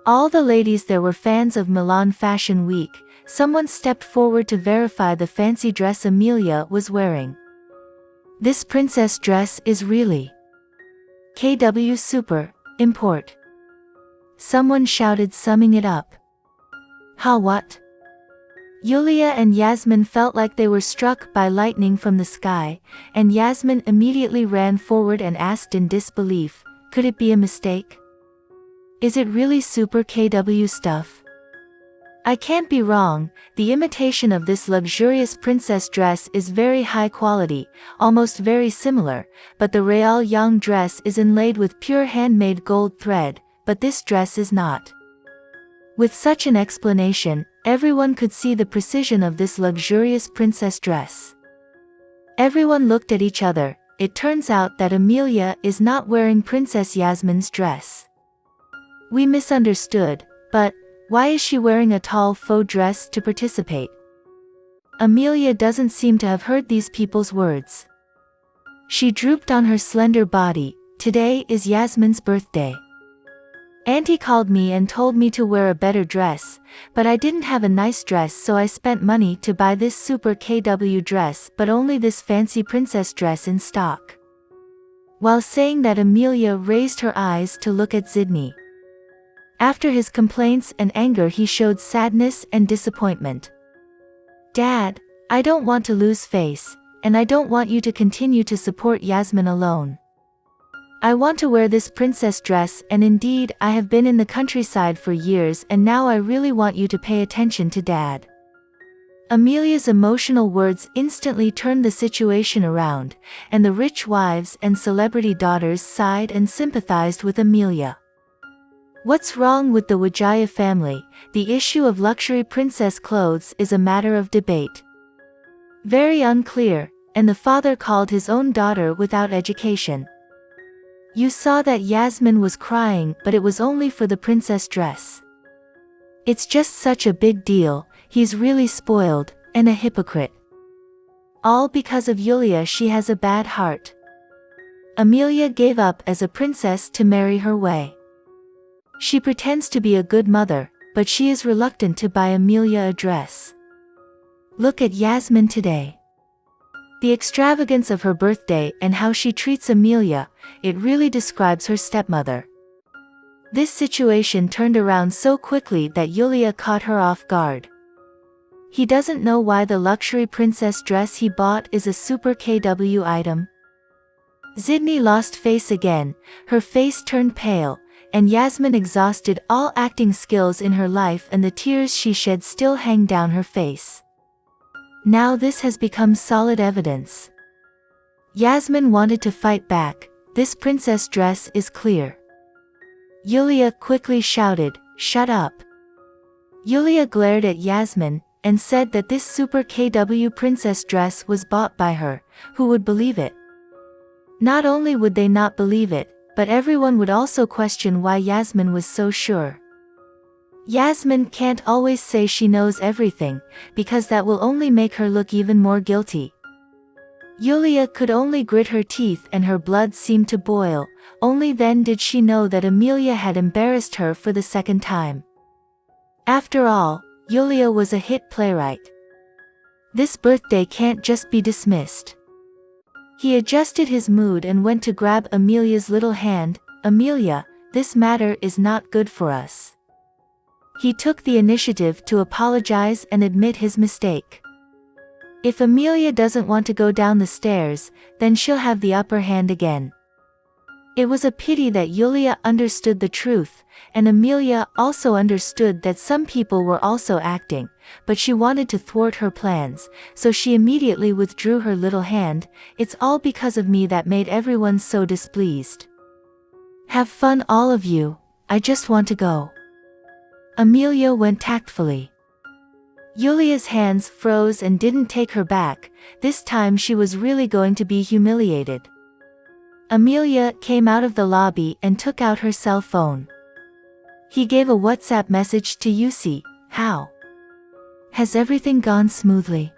All the ladies there were fans of Milan Fashion Week. Someone stepped forward to verify the fancy dress Amelia was wearing. This princess dress is really KW Super Import. Someone shouted, summing it up. How what? Yulia and Yasmin felt like they were struck by lightning from the sky, and Yasmin immediately ran forward and asked in disbelief, could it be a mistake? Is it really Super KW stuff? I can't be wrong, the imitation of this luxurious princess dress is very high quality, almost very similar, but the Real Yang dress is inlaid with pure handmade gold thread, but this dress is not. With such an explanation, everyone could see the precision of this luxurious princess dress. Everyone looked at each other. It turns out that Amelia is not wearing Princess Yasmin's dress. We misunderstood, but why is she wearing a tall faux dress to participate? Amelia doesn't seem to have heard these people's words. She drooped on her slender body. Today is Yasmin's birthday. Auntie called me and told me to wear a better dress, but I didn't have a nice dress, so I spent money to buy this Super KW dress, but only this fancy princess dress in stock. While saying that, Amelia raised her eyes to look at Sydney. After his complaints and anger, he showed sadness and disappointment. Dad, I don't want to lose face, and I don't want you to continue to support Yasmin alone. I want to wear this princess dress, and indeed I have been in the countryside for years, and now I really want you to pay attention to Dad. Amelia's emotional words instantly turned the situation around, and the rich wives and celebrity daughters sighed and sympathized with Amelia. What's wrong with the Wijaya family? The issue of luxury princess clothes is a matter of debate. Very unclear, and the father called his own daughter without education. You saw that Yasmin was crying, but it was only for the princess dress. It's just such a big deal. He's really spoiled, and a hypocrite. All because of Yulia. She has a bad heart. Amelia gave up as a princess to marry her way. She pretends to be a good mother, but she is reluctant to buy Amelia a dress. Look at Yasmin today. The extravagance of her birthday and how she treats Amelia, it really describes her stepmother. This situation turned around so quickly that Yulia caught her off guard. He doesn't know why the luxury princess dress he bought is a Super KW item. Sydney lost face again, her face turned pale, and Yasmin exhausted all acting skills in her life, and the tears she shed still hang down her face. Now this has become solid evidence. Yasmin wanted to fight back. This princess dress is clear. Yulia quickly shouted, shut up. Yulia glared at Yasmin, and said that this Super KW princess dress was bought by her. Who would believe it? Not only would they not believe it, but everyone would also question why Yasmin was so sure. Yasmin can't always say she knows everything, because that will only make her look even more guilty. Yulia could only grit her teeth, and her blood seemed to boil. Only then did she know that Amelia had embarrassed her for the second time. After all, Yulia was a hit playwright. This birthday can't just be dismissed. He adjusted his mood and went to grab Amelia's little hand. Amelia, this matter is not good for us. He took the initiative to apologize and admit his mistake. If Amelia doesn't want to go down the stairs, then she'll have the upper hand again. It was a pity that Yulia understood the truth, and Amelia also understood that some people were also acting, but she wanted to thwart her plans, so she immediately withdrew her little hand. It's all because of me that made everyone so displeased. Have fun all of you, I just want to go. Amelia went tactfully. Yulia's hands froze and didn't take her back. This time she was really going to be humiliated. Amelia came out of the lobby and took out her cell phone. He gave a WhatsApp message to Yusi. How? Has everything gone smoothly?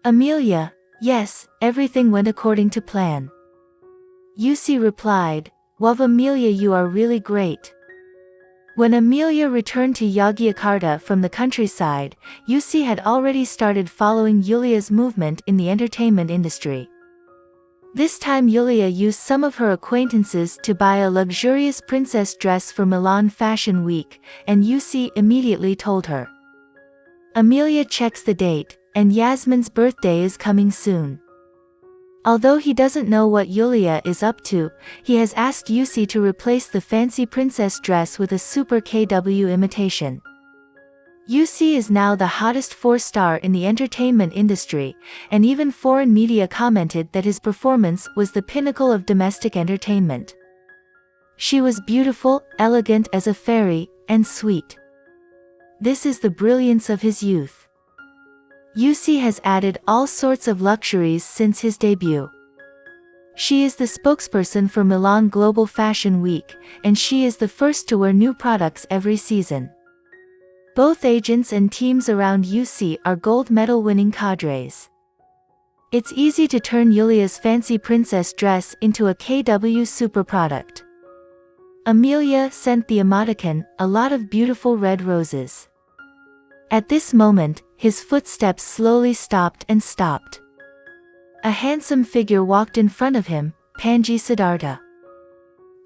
Amelia, yes, everything went according to plan. Yusi replied, Wow Amelia, you are really great. When Amelia returned to Yogyakarta from the countryside, Yusi had already started following Yulia's movement in the entertainment industry. This time Yulia used some of her acquaintances to buy a luxurious princess dress for Milan Fashion Week, and Yusi immediately told her. Amelia checks the date, and Yasmin's birthday is coming soon. Although he doesn't know what Yulia is up to, he has asked Yusi to replace the fancy princess dress with a super KW imitation. Yusi is now the hottest 4-star in the entertainment industry, and even foreign media commented that his performance was the pinnacle of domestic entertainment. She was beautiful, elegant as a fairy, and sweet. This is the brilliance of his youth. Yusi has added all sorts of luxuries since his debut. She is the spokesperson for Milan Global Fashion Week, and she is the first to wear new products every season. Both agents and teams around Yusi are gold medal-winning cadres. It's easy to turn Yulia's fancy princess dress into a KW super product. Amelia sent the emoticon a lot of beautiful red roses. At this moment, his footsteps slowly stopped and stopped. A handsome figure walked in front of him, Panji Siddhartha.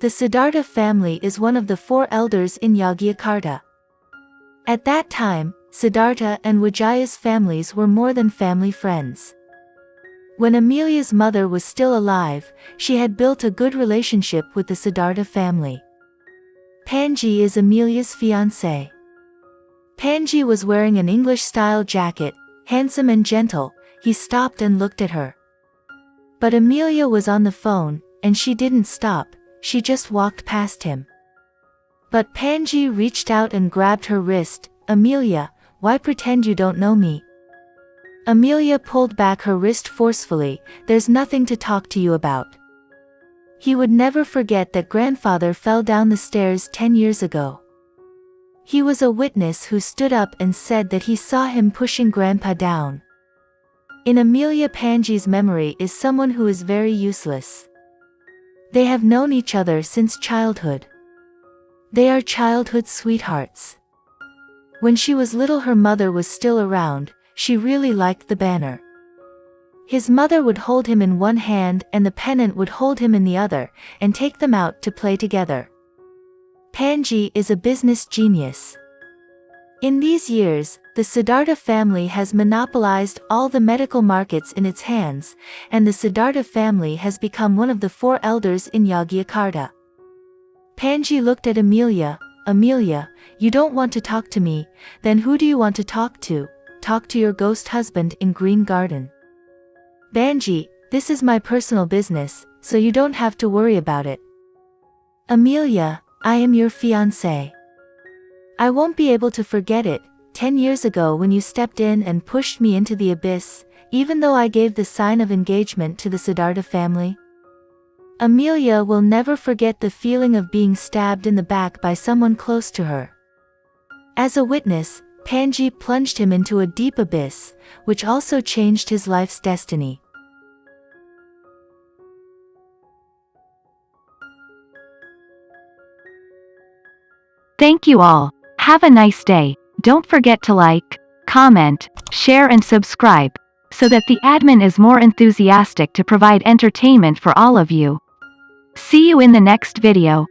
The Siddhartha family is one of the 4 elders in Yogyakarta. At that time, Siddhartha and Wijaya's families were more than family friends. When Amelia's mother was still alive, she had built a good relationship with the Siddhartha family. Panji is Amelia's fiancé. Panji was wearing an English-style jacket, handsome and gentle. He stopped and looked at her. But Amelia was on the phone, and she didn't stop, she just walked past him. But Panji reached out and grabbed her wrist. Amelia, why pretend you don't know me? Amelia pulled back her wrist forcefully. There's nothing to talk to you about. He would never forget that grandfather fell down the stairs 10 years ago. He was a witness who stood up and said that he saw him pushing Grandpa down. In Amelia, Panji's memory is someone who is very useless. They have known each other since childhood. They are childhood sweethearts. When she was little, her mother was still around. She really liked the banner. His mother would hold him in one hand and the pennant would hold him in the other, and take them out to play together. Panji is a business genius. In these years, the Siddhartha family has monopolized all the medical markets in its hands, and the Siddhartha family has become one of the 4 elders in Yogyakarta. Panji looked at Amelia. Amelia, you don't want to talk to me, then who do you want to talk to? Talk to your ghost husband in Green Garden. Panji, this is my personal business, so you don't have to worry about it. Amelia, I am your fiancé. I won't be able to forget it. 10 years ago when you stepped in and pushed me into the abyss, even though I gave the sign of engagement to the Siddhartha family. Amelia will never forget the feeling of being stabbed in the back by someone close to her. As a witness, Panji plunged him into a deep abyss, which also changed his life's destiny. Thank you all. Have a nice day. Don't forget to like, comment, share and subscribe, so that the admin is more enthusiastic to provide entertainment for all of you. See you in the next video.